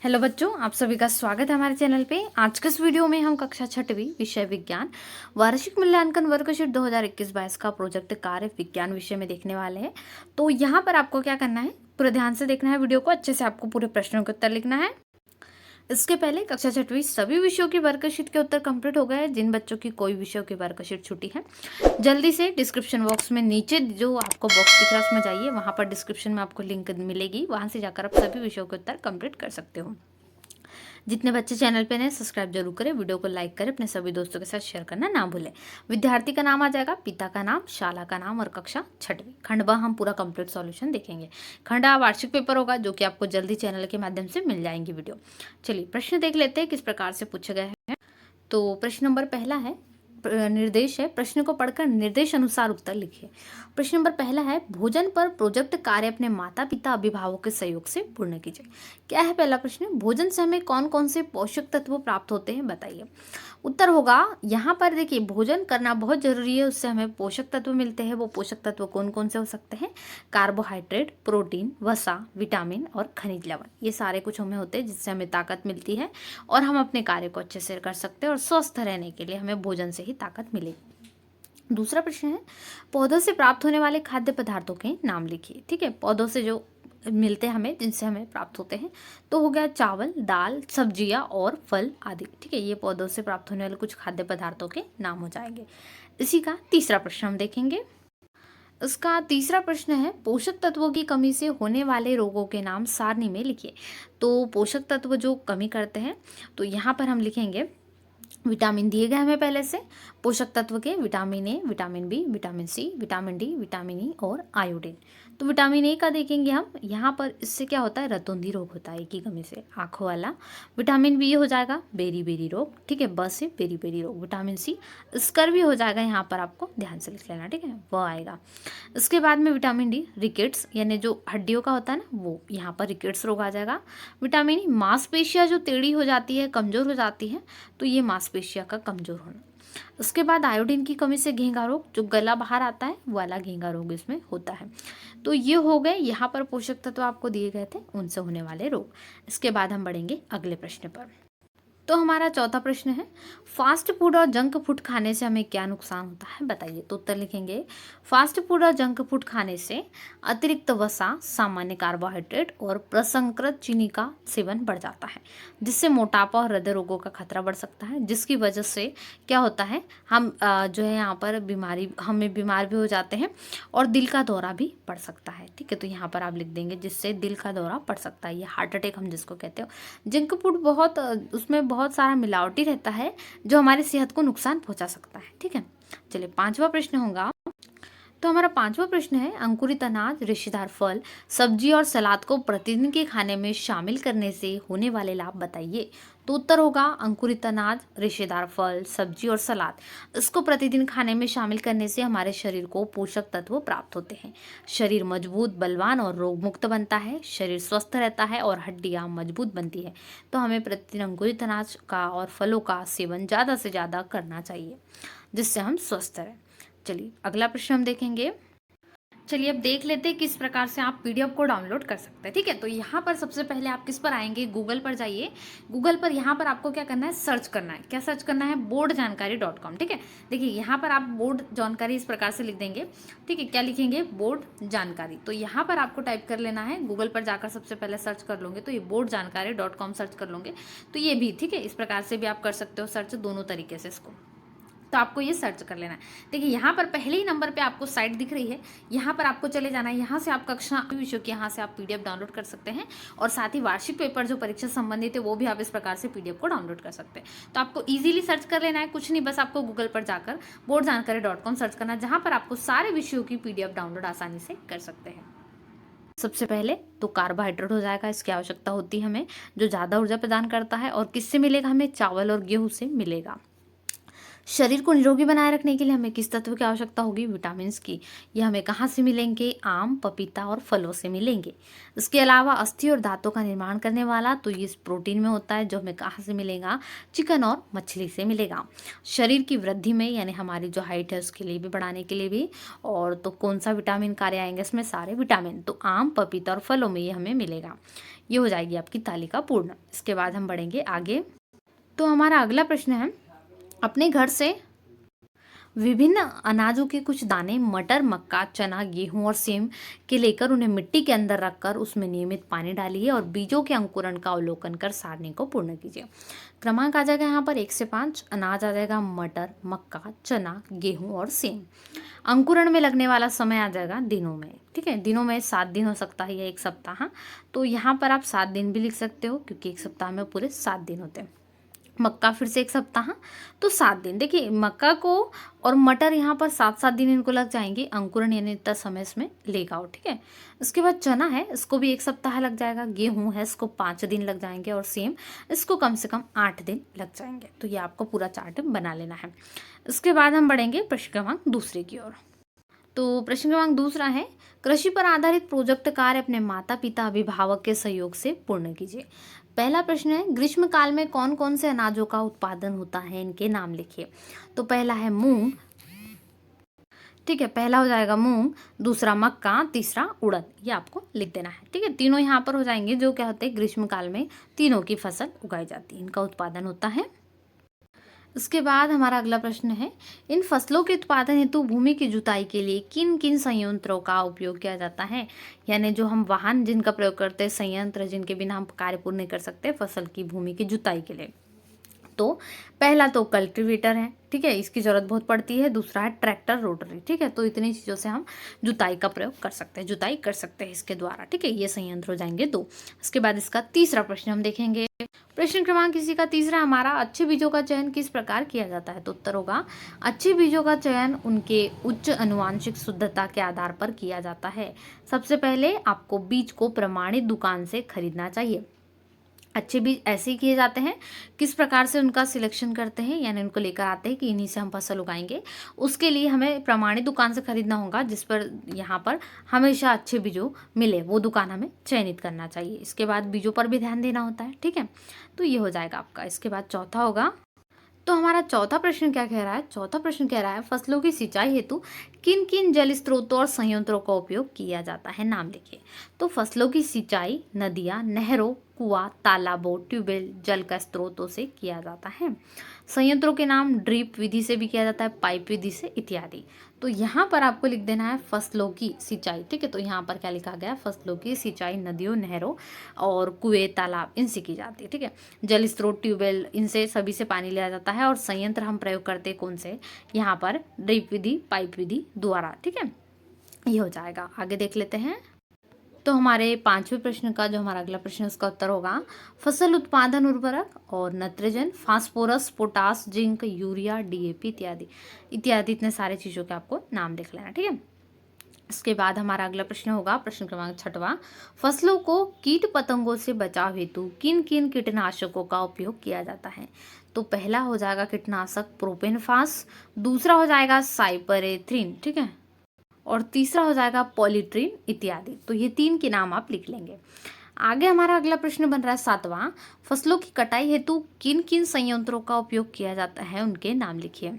Hello बच्चों, आप सभी का स्वागत है हमारे चैनल पे। आज के इस वीडियो में हम कक्षा छठवीं विषय विज्ञान वार्षिक मूल्यांकन वर्कशीट 2021-22 का प्रोजेक्ट कार्य विज्ञान विषय में देखने वाले हैं। तो यहाँ पर आपको क्या करना है, पूरे ध्यान से देखना है वीडियो को, अच्छे से आपको पूरे प्रश्नों के उत्तर लिखना है। इसके पहले कक्षा छठवीं सभी विषयों की वर्कशीट के उत्तर कंप्लीट हो गए हैं। जिन बच्चों की कोई विषयों की वर्कशीट छूटी है, जल्दी से डिस्क्रिप्शन बॉक्स में नीचे जो आपको बॉक्स दिख रहा है उसमें जाइए, वहाँ पर डिस्क्रिप्शन में आपको लिंक मिलेगी, वहाँ से जाकर आप सभी विषयों के उत्तर कंप्लीट कर सकते हो। जितने बच्चे चैनल पे नए, सब्सक्राइब जरूर करें, वीडियो को लाइक करें, अपने सभी दोस्तों के साथ शेयर करना ना भूलें। विद्यार्थी का नाम आ जाएगा, पिता का नाम, शाला का नाम और कक्षा छठवीं। खंड ब हम पूरा कंप्लीट सॉल्यूशन देखेंगे। खंड आ वार्षिक पेपर होगा, जो कि आपको जल्दी चैनल के माध्यम से मिल जाएंगी वीडियो। चलिए प्रश्न देख लेते हैं किस प्रकार से पूछे गए हैं। तो प्रश्न नंबर पहला है, निर्देश है, प्रश्न को पढ़कर निर्देश अनुसार उत्तर लिखिए। प्रश्न नंबर पहला है, भोजन पर प्रोजेक्ट कार्य अपने माता पिता अभिभावकों के सहयोग से पूर्ण कीजिए। क्या है पहला प्रश्न, भोजन से हमें कौन कौन से पोषक तत्व प्राप्त होते हैं बताइए। उत्तर होगा, यहाँ पर देखिए भोजन करना बहुत जरूरी है, उससे हमें पोषक तत्व मिलते हैं। वो पोषक तत्व कौन कौन से हो सकते हैं, कार्बोहाइड्रेट, प्रोटीन, वसा, विटामिन और खनिज लवण, ये सारे कुछ हमें होते हैं जिससे हमें ताकत मिलती है और हम अपने कार्य को अच्छे से कर सकते हैं और स्वस्थ रहने के लिए हमें भोजन से ही ताकत मिलेगी। दूसरा प्रश्न है, पौधों से प्राप्त होने वाले खाद्य पदार्थों के नाम लिखिए। ठीक है, पौधों से जो मिलते हैं हमें, जिनसे हमें प्राप्त होते हैं, तो हो गया चावल, दाल, सब्जियां और फल आदि। ठीक है, ये पौधों से प्राप्त होने वाले कुछ खाद्य पदार्थों के नाम हो जाएंगे। इसी का तीसरा प्रश्न हम देखेंगे। इसका तीसरा प्रश्न है, पोषक तत्वों की कमी से होने वाले रोगों के नाम सारणी में लिखिए। तो पोषक तत्व जो कमी करते हैं, तो यहाँ पर हम लिखेंगे, विटामिन दिए गए हमें पहले से, पोषक तत्व के vitamin A, vitamin B, vitamin C, vitamin D, vitamin E और आयोडीन। तो विटामिन ए का देखेंगे हम, यहाँ पर इससे क्या होता है, रतौंधी रोग होता है की कमी से, आंखों वाला। विटामिन बी हो जाएगा बेरी बेरी रोग, ठीक है, ब से बेरी बेरी रोग। विटामिन सी स्कर भी हो जाएगा, यहाँ पर आपको ध्यान से लिख लेना, ठीक है, वह आएगा। इसके बाद में विटामिन डी, रिकेट्स यानी जो हड्डियों का होता है ना, वो यहाँ पर रिकेट्स रोग आ जाएगा। विटामिन ई, मांसपेशियाँ जो टेढ़ी हो जाती है, कमजोर हो जाती है, तो ये मांसपेशियाँ का कमजोर होना। उसके बाद आयोडीन की कमी से घेंगा रोग, जो गला बाहर आता है वो वाला घेंगा रोग इसमें होता है। तो ये हो गए यहाँ पर पोषक तत्व आपको दिए गए थे, उनसे होने वाले रोग। इसके बाद हम बढ़ेंगे अगले प्रश्न पर। तो हमारा चौथा प्रश्न है, फास्ट फूड और जंक फूड खाने से हमें क्या नुकसान होता है बताइए। तो उत्तर लिखेंगे, फास्ट फूड और जंक फूड खाने से अतिरिक्त वसा, सामान्य कार्बोहाइड्रेट और प्रसंस्कृत चीनी का सेवन बढ़ जाता है, जिससे मोटापा और हृदय रोगों का खतरा बढ़ सकता है, जिसकी वजह से क्या होता है, हम जो है यहाँ पर हमें बीमार भी हो जाते हैं और दिल का दौरा भी पड़ सकता है। ठीक है, तो यहाँ पर आप लिख देंगे, जिससे दिल का दौरा पड़ सकता है, ये हार्ट अटैक हम जिसको कहते हो। जंक फूड बहुत उसमें बहुत सारा मिलावटी रहता है, जो हमारी सेहत को नुकसान पहुंचा सकता है। ठीक है, चलिए पांचवा प्रश्न होगा। तो हमारा पांचवा प्रश्न है, अंकुरित अनाज, रेशेदार फल, सब्जी और सलाद को प्रतिदिन के खाने में शामिल करने से होने वाले लाभ बताइए। तो उत्तर होगा, अंकुरित अनाज, रेशेदार फल, सब्जी और सलाद, इसको प्रतिदिन खाने में शामिल करने से हमारे शरीर को पोषक तत्व प्राप्त होते हैं। शरीर मजबूत, बलवान और रोग मुक्त बनता है, शरीर स्वस्थ रहता है और हड्डियां मजबूत बनती है। तो हमें प्रतिदिन अंकुरित अनाज का और फलों का सेवन ज़्यादा से ज़्यादा करना चाहिए, जिससे हम स्वस्थ रहें। चलिए अगला प्रश्न हम देखेंगे। चलिए अब देख लेते हैं किस प्रकार से आप पीडीएफ को डाउनलोड कर सकते हैं। ठीक है, तो यहाँ पर सबसे पहले आप किस पर आएंगे, गूगल पर जाइए। गूगल पर यहाँ पर आपको क्या करना है, सर्च करना है। क्या सर्च करना है, boardjankari.com। ठीक है, देखिए यहाँ पर आप बोर्ड जानकारी इस प्रकार से लिख देंगे। ठीक है, क्या लिखेंगे, बोर्ड जानकारी। तो यहाँ पर आपको टाइप कर लेना है, गूगल पर जाकर सबसे पहले सर्च कर लोगे तो ये boardjankari.com सर्च कर लोगे तो ये भी, ठीक है, इस प्रकार से भी आप कर सकते हो सर्च, दोनों तरीके से इसको। तो आपको ये सर्च कर लेना है। देखिए यहाँ पर पहले ही नंबर पे आपको साइट दिख रही है, यहाँ पर आपको चले जाना है। यहाँ से आप कक्षा विषयों की, यहाँ से आप पीडीएफ डाउनलोड कर सकते हैं और साथ ही वार्षिक पेपर जो परीक्षा संबंधित है वो भी आप इस प्रकार से पीडीएफ को डाउनलोड कर सकते हैं। तो आपको इजीली सर्च कर लेना है, कुछ नहीं, बस आपको गूगल पर जाकर boardjankari.com सर्च करना है, जहाँ पर आपको सारे विषयों की पीडीएफ डाउनलोड आसानी से कर सकते हैं। सबसे पहले तो कार्बोहाइड्रेट हो जाएगा, इसकी आवश्यकता होती है हमें, जो ज़्यादा ऊर्जा प्रदान करता है, और किससे मिलेगा हमें, चावल और गेहूँ से मिलेगा। शरीर को निरोगी बनाए रखने के लिए हमें किस तत्व की आवश्यकता होगी? विटामिन की। ये हमें कहाँ से मिलेंगे? आम, पपीता और फलों से मिलेंगे। इसके अलावा अस्थि और दांतों का निर्माण करने वाला तो ये प्रोटीन में होता है, जो हमें कहाँ से मिलेगा? चिकन और मछली से मिलेगा। शरीर की वृद्धि में यानी हमारी जो हाइट है उसके लिए भी, बढ़ाने के लिए भी, और तो कौन सा विटामिन कार्य आएंगे इसमें? सारे विटामिन। तो आम, पपीता और फलों में ये हमें मिलेगा। ये हो जाएगी आपकी तालिका पूर्ण। इसके बाद हम बढ़ेंगे आगे। तो हमारा अगला प्रश्न है, अपने घर से विभिन्न अनाजों के कुछ दाने मटर, मक्का, चना, गेहूं और सेम के लेकर उन्हें मिट्टी के अंदर रखकर उसमें नियमित पानी डालिए और बीजों के अंकुरण का अवलोकन कर सारणी को पूर्ण कीजिए। क्रमांक आ जाएगा यहाँ पर 1 से 5। अनाज आ जाएगा मटर, मक्का, चना, गेहूं और सेम। अंकुरण में लगने वाला समय आ जाएगा दिनों में। ठीक है, दिनों में 7 दिन हो सकता है या 1 सप्ताह। तो यहाँ पर आप 7 दिन भी लिख सकते हो, क्योंकि 1 सप्ताह में पूरे 7 दिन होते हैं। मक्का फिर से 1 सप्ताह, तो 7 दिन। देखिए मक्का को और मटर यहाँ पर 7-7 दिन इनको लग जाएंगे, अंकुरण यानी इतना समय इसमें लेगा। ठीक है, उसके बाद चना है, इसको भी 1 सप्ताह लग जाएगा। गेहूं है, इसको 5 दिन लग जाएंगे, और सेम इसको कम से कम 8 दिन लग जाएंगे। तो ये आपको पूरा चार्ट बना लेना है। इसके बाद हम बढ़ेंगे प्रश्न क्रमांक दूसरे की ओर। तो प्रश्न क्रमांक दूसरा है, कृषि पर आधारित प्रोजेक्ट कार्य अपने माता पिता अभिभावक के सहयोग से पूर्ण कीजिए। पहला प्रश्न है, ग्रीष्म काल में कौन कौन से अनाजों का उत्पादन होता है? इनके नाम लिखिए। तो पहला है मूंग। ठीक है, पहला हो जाएगा मूंग, दूसरा मक्का, तीसरा उड़द। ये आपको लिख देना है। ठीक है, तीनों यहाँ पर हो जाएंगे, जो क्या होते हैं ग्रीष्म काल में तीनों की फसल उगाई जाती है, इनका उत्पादन होता है। उसके बाद हमारा अगला प्रश्न है, इन फसलों के उत्पादन हेतु भूमि की जुताई के लिए किन किन संयंत्रों का उपयोग किया जाता है? यानी जो हम वाहन जिनका प्रयोग करते हैं, संयंत्र जिनके बिना हम कार्य पूर्ण नहीं कर सकते फसल की भूमि की जुताई के लिए। तो पहला तो कल्टीवेटर है। ठीक है, इसकी ज़रूरत बहुत पड़ती है। दूसरा है ट्रैक्टर, रोटरी। ठीक है, तो इतनी चीज़ों से हम जुताई का प्रयोग कर सकते हैं, जुताई कर सकते हैं इसके द्वारा। ठीक है, ये संयंत्र हो जाएंगे 2। इसके बाद इसका तीसरा प्रश्न हम देखेंगे। प्रश्न क्रमांक इसी का तीसरा हमारा, अच्छे बीजों का चयन किस प्रकार किया जाता है? तो उत्तर होगा, अच्छे बीजों का चयन उनके उच्च आनुवांशिक शुद्धता के आधार पर किया जाता है। सबसे पहले आपको बीज को प्रमाणित दुकान से खरीदना चाहिए। अच्छे बीज ऐसे ही किए जाते हैं। किस प्रकार से उनका सिलेक्शन करते हैं, यानी उनको लेकर आते हैं कि इन्हीं से हम फसल उगाएंगे। उसके लिए हमें प्रमाणित दुकान से खरीदना होगा, जिस पर यहाँ पर हमेशा अच्छे बीजों मिले, वो दुकान हमें चयनित करना चाहिए। इसके बाद बीजों पर भी ध्यान देना होता है। ठीक है, तो ये हो जाएगा आपका। इसके बाद चौथा होगा, तो हमारा चौथा प्रश्न क्या कह रहा है? चौथा प्रश्न कह रहा है, फसलों की सिंचाई हेतु किन किन जल स्रोतों और संयंत्रों का उपयोग किया जाता है? नाम लिखिए। तो फसलों की सिंचाई नदियाँ, नहरों, कुआं, तालाबों, ट्यूबवेल, जल का स्रोतों से किया जाता है। संयंत्रों के नाम ड्रिप विधि से भी किया जाता है, पाइप विधि से, इत्यादि। तो यहाँ पर आपको लिख देना है फसलों की सिंचाई। ठीक है, तो यहाँ पर क्या लिखा गया? फसलों की सिंचाई नदियों, नहरों और कुएं, तालाब, इनसे की जाती है। ठीक है, जल स्रोत, ट्यूबवेल, इनसे सभी से पानी लिया जाता है। और संयंत्र हम प्रयोग करते हैं कौन से? यहाँ पर ड्रिप विधि, पाइप विधि द्वारा। ठीक है, ये हो जाएगा। आगे देख लेते हैं। तो हमारे 5वें प्रश्न का जो हमारा अगला प्रश्न है उसका उत्तर होगा, फसल उत्पादन उर्वरक और nitrogen, phosphorus, potash, zinc, urea, DAP इत्यादि इत्यादि, इतने सारे चीज़ों के आपको नाम लिख लेना। ठीक है, इसके बाद हमारा अगला प्रश्न होगा प्रश्न क्रमांक 6वां, फसलों को कीट पतंगों से बचाव हेतु किन किन कीटनाशकों का उपयोग किया जाता है? तो पहला हो जाएगा कीटनाशक प्रोपेनफास, दूसरा हो जाएगा साइपरेथ्रिन। ठीक है, और तीसरा हो जाएगा पॉलीट्रिन इत्यादि। तो ये 3 के नाम आप लिख लेंगे। आगे हमारा अगला प्रश्न बन रहा है 7वां, फसलों की कटाई हेतु किन किन संयंत्रों का उपयोग किया जाता है? उनके नाम लिखिए।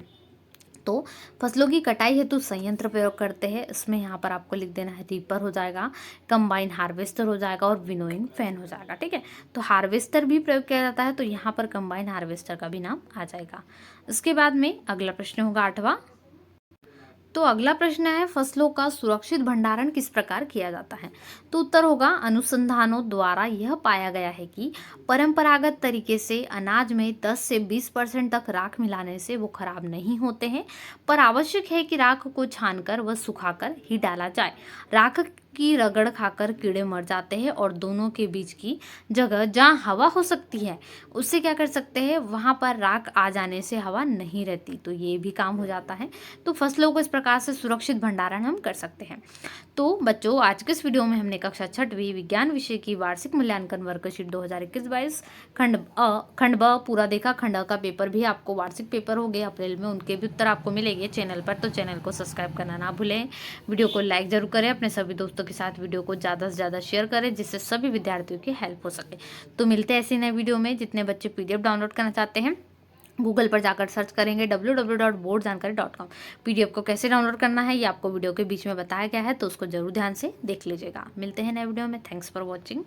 तो फसलों की कटाई हेतु संयंत्र प्रयोग करते हैं, इसमें यहाँ पर आपको लिख देना है, रीपर हो जाएगा, कंबाइन हार्वेस्टर हो जाएगा और विनोइंग फैन हो जाएगा। ठीक है, तो हार्वेस्टर भी प्रयोग किया जाता है, तो यहाँ पर कंबाइन हार्वेस्टर का भी नाम आ जाएगा। इसके बाद में अगला प्रश्न होगा 8वां। तो अगला प्रश्न है, फसलों का सुरक्षित भंडारण किस प्रकार किया जाता है? तो उत्तर होगा, अनुसंधानों द्वारा यह पाया गया है कि परंपरागत तरीके से अनाज में 10 से 20% तक राख मिलाने से वो खराब नहीं होते हैं, पर आवश्यक है कि राख को छानकर व सुखाकर ही डाला जाए। राख उसकी रगड़ खाकर कीड़े मर जाते हैं और दोनों के बीच की जगह जहाँ हवा हो सकती है उससे क्या कर सकते हैं, वहाँ पर राख आ जाने से हवा नहीं रहती, तो ये भी काम हो जाता है। तो फसलों को इस प्रकार से सुरक्षित भंडारण हम कर सकते हैं। तो बच्चों, आज के इस वीडियो में हमने कक्षा छठवीं विज्ञान विषय की वार्षिक मूल्यांकन वर्कशीट 2021-22 खंड ब पूरा देखा। खंड अ का पेपर भी आपको वार्षिक पेपर हो गए अप्रैल में, उनके भी उत्तर आपको मिलेंगे चैनल पर, तो चैनल को सब्सक्राइब करना ना भूलें। वीडियो को लाइक जरूर करें, अपने सभी दोस्तों के साथ वीडियो को ज़्यादा से ज़्यादा शेयर करें जिससे सभी विद्यार्थियों की हेल्प हो सके। तो मिलते हैं ऐसे नए वीडियो में। जितने बच्चे PDF डाउनलोड करना चाहते हैं, गूगल पर जाकर सर्च करेंगे www.boardjankari.com। PDF को कैसे डाउनलोड करना है ये आपको वीडियो के बीच में बताया गया है, तो उसको जरूर ध्यान से देख लीजिएगा। मिलते हैं नए वीडियो में। Thanks for watching.